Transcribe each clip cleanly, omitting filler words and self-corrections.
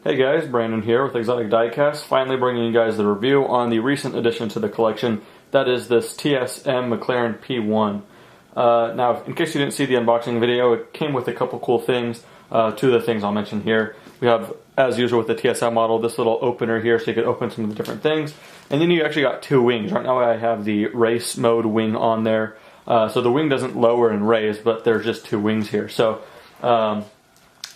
Hey guys, Brandon here with Exotic Diecast, finally bringing you guys the review on the recent addition to the collection. That is this TSM McLaren P1. Now, in case you didn't see the unboxing video, it came with a couple cool things. Two of the things I'll mention here. We have, as usual with the TSM model, this little opener here so you can open some of the different things. And then you actually got two wings. Right now I have the race mode wing on there. So the wing doesn't lower and raise, but there's just two wings here. So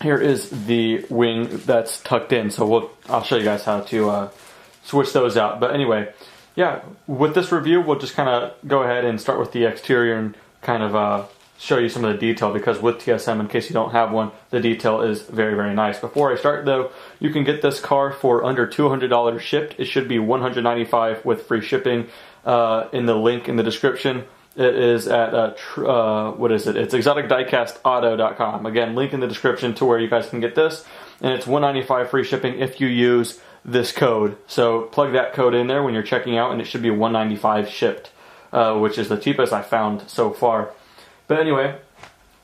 here is the wing that's tucked in. So I'll show you guys how to switch those out. But anyway, yeah, with this review, we'll just kind of go ahead and start with the exterior and kind of show you some of the detail, because with TSM, in case you don't have one, the detail is very, very nice. Before I start though, you can get this car for under $200 shipped. It should be $195 with free shipping in the link in the description. It is at, what is it? It's exoticdiecastauto.com. Again, link in the description to where you guys can get this. And it's $195 free shipping if you use this code. So plug that code in there when you're checking out and it should be $195 shipped, which is the cheapest I found so far. But anyway,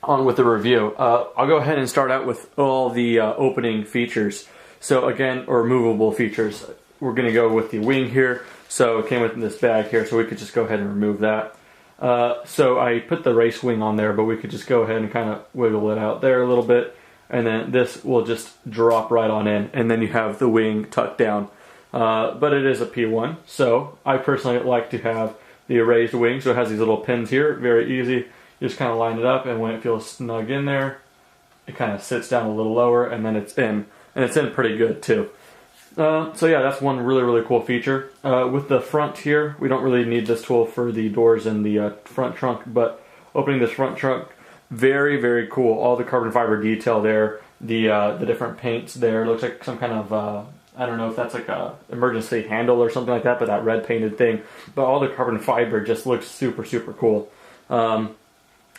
on with the review. I'll go ahead and start out with all the opening features. So again, or movable features. We're going to go with the wing here. So it came with this bag here, so we could just go ahead and remove that. So I put the race wing on there, but we could just go ahead and kind of wiggle it out there a little bit, and then this will just drop right on in, and then you have the wing tucked down. But it is a P1, so I personally like to have the raised wing, so it has these little pins here, very easy. You just kind of line it up, and when it feels snug in there, it kind of sits down a little lower, and then it's in, and it's in pretty good too. So yeah, that's one really, really cool feature. With the front here, we don't really need this tool for the doors and the front trunk, but opening this front trunk, very, very cool. All the carbon fiber detail there, the different paints there. It looks like some kind of, I don't know if that's like a emergency handle or something like that, but that red painted thing. But all the carbon fiber just looks super, super cool. And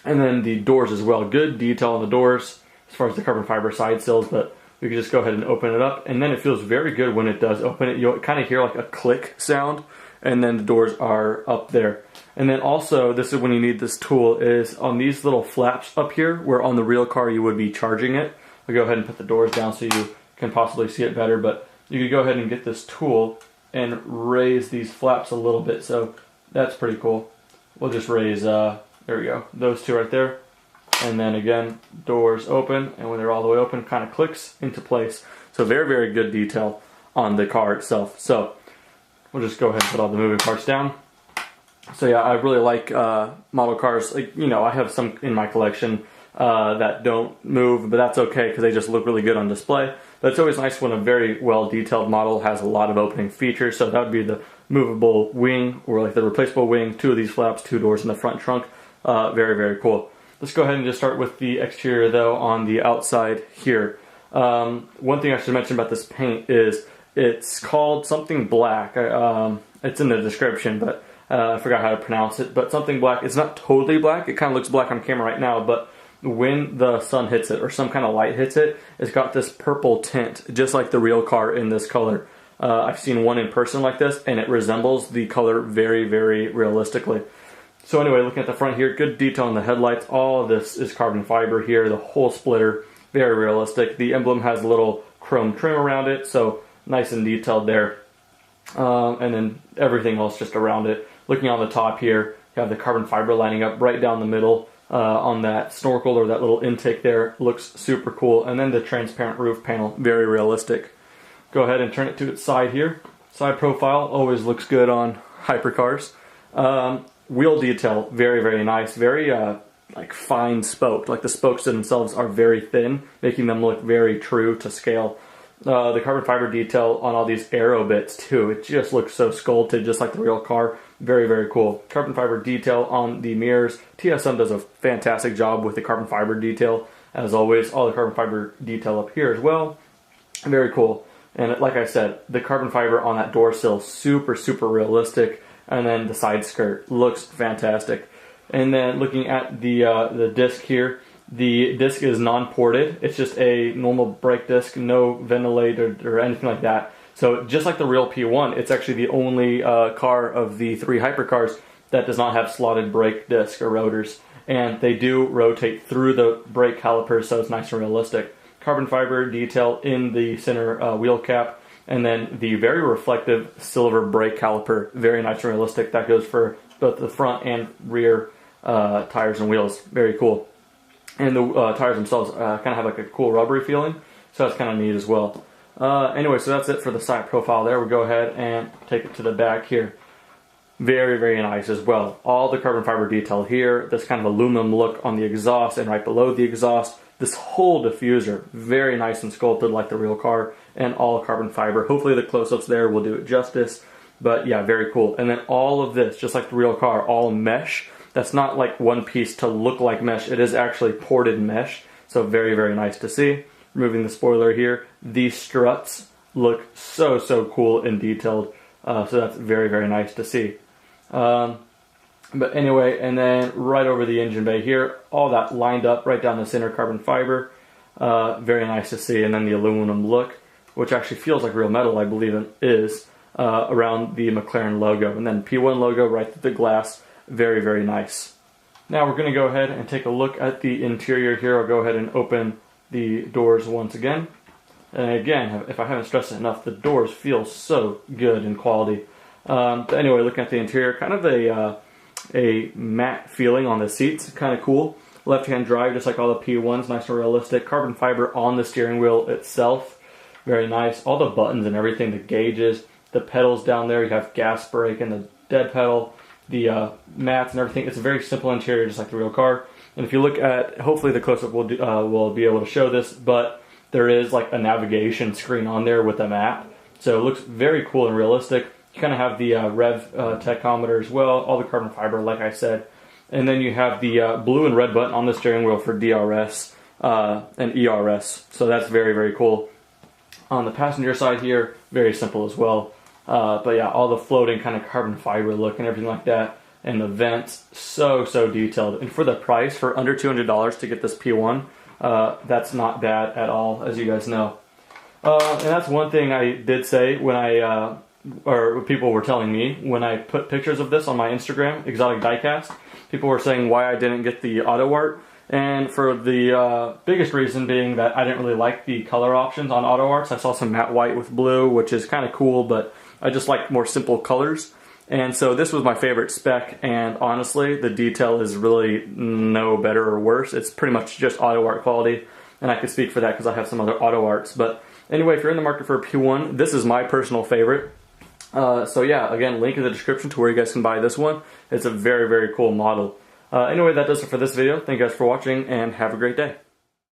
then the doors as well. Good detail on the doors as far as the carbon fiber side sills, but you can just go ahead and open it up, and then it feels very good when it does open it. You'll kind of hear like a click sound, and then the doors are up there. And then also, this is when you need this tool, is on these little flaps up here, where on the real car you would be charging it. I'll go ahead and put the doors down so you can possibly see it better, but you can go ahead and get this tool and raise these flaps a little bit, so that's pretty cool. We'll just raise, there we go, those two right there. And then again, doors open, and when they're all the way open, kind of clicks into place. So very, very good detail on the car itself. So we'll just go ahead and put all the moving parts down. So yeah, I really like model cars. Like, you know, I have some in my collection that don't move, but that's okay because they just look really good on display. But it's always nice when a very well detailed model has a lot of opening features. So that would be the movable wing, or like the replaceable wing, two of these flaps, two doors in the front trunk. Very, very cool. Let's go ahead and just start with the exterior though on the outside here. One thing I should mention about this paint is it's called something black. It's in the description, but I forgot how to pronounce it. But something black. It's not totally black. It kind of looks black on camera right now, but when the sun hits it or some kind of light hits it, it's got this purple tint, just like the real car in this color. I've seen one in person like this, and it resembles the color very, very realistically. So anyway, looking at the front here, good detail on the headlights. All of this is carbon fiber here. The whole splitter, very realistic. The emblem has a little chrome trim around it, so nice and detailed there. And then everything else just around it. Looking on the top here, you have the carbon fiber lining up right down the middle on that snorkel or that little intake there. Looks super cool. And then the transparent roof panel, very realistic. Go ahead and turn it to its side here. Side profile always looks good on hypercars. Wheel detail, very, very nice. Very like fine spoked. Like the spokes themselves are very thin, making them look very true to scale. The carbon fiber detail on all these aero bits too, it just looks so sculpted, just like the real car. Very, very cool. Carbon fiber detail on the mirrors. TSM does a fantastic job with the carbon fiber detail, as always. All the carbon fiber detail up here as well. Very cool. And like I said, the carbon fiber on that door sill, super, super realistic. And then the side skirt looks fantastic. And then looking at the disc here, the disc is non-ported. It's just a normal brake disc, no ventilated or anything like that. So just like the real P1, it's actually the only car of the three hypercars that does not have slotted brake disc or rotors. And they do rotate through the brake calipers, so it's nice and realistic. carbon fiber detail in the center wheel cap, and then the very reflective silver brake caliper. Very nice and realistic. That goes for both the front and rear tires and wheels. Very cool. And the tires themselves kind of have like a cool rubbery feeling, so that's kind of neat as well. Anyway, so that's it for the side profile there. We'll go ahead and take it to the back here. Very, very nice as well. All the carbon fiber detail here, this kind of aluminum look on the exhaust and right below the exhaust. This whole diffuser, very nice and sculpted like the real car, and all carbon fiber. Hopefully the close-ups there will do it justice, but yeah, very cool. And then all of this, just like the real car, all mesh. That's not like one piece to look like mesh. It is actually ported mesh, so very, very nice to see. Removing the spoiler here. These struts look so, so cool and detailed, so that's very, very nice to see. But anyway, and then right over the engine bay here, all that lined up right down the center carbon fiber. Very nice to see. And then the aluminum look, which actually feels like real metal, I believe it is, around the McLaren logo. And then P1 logo right through the glass. Very, very nice. Now we're going to go ahead and take a look at the interior here. I'll go ahead and open the doors once again. And again, if I haven't stressed it enough, the doors feel so good in quality. But anyway, looking at the interior, kind of a matte feeling on the seats, kind of cool. Left-hand drive, just like all the P1s, nice and realistic. Carbon fiber on the steering wheel itself, very nice. All the buttons and everything, the gauges, the pedals down there. You have gas, brake, and the dead pedal, the mats and everything. It's a very simple interior, just like the real car. And if you look at, hopefully the close-up will be able to show this, but there is like a navigation screen on there with a map. So it looks very cool and realistic. You kind of have the rev tachometer as well, all the carbon fiber, like I said. And then you have the blue and red button on the steering wheel for DRS and ERS. So that's very, very cool. On the passenger side here, very simple as well. But yeah, all the floating kind of carbon fiber look and everything like that. And the vents, so, so detailed. And for the price, for under $200 to get this P1, that's not bad at all, as you guys know. And that's one thing I did say when or people were telling me when I put pictures of this on my Instagram, Exotic Diecast. People were saying why I didn't get the auto art, and for the biggest reason being that I didn't really like the color options on auto arts. I saw some matte white with blue, which is kind of cool, but I just like more simple colors. And so this was my favorite spec, and honestly, the detail is really no better or worse. It's pretty much just auto art quality, and I could speak for that because I have some other auto arts. But anyway, if you're in the market for a P1, this is my personal favorite. So yeah, again, link in the description to where you guys can buy this one. It's a very, very cool model. Anyway, that does it for this video. Thank you guys for watching, and have a great day.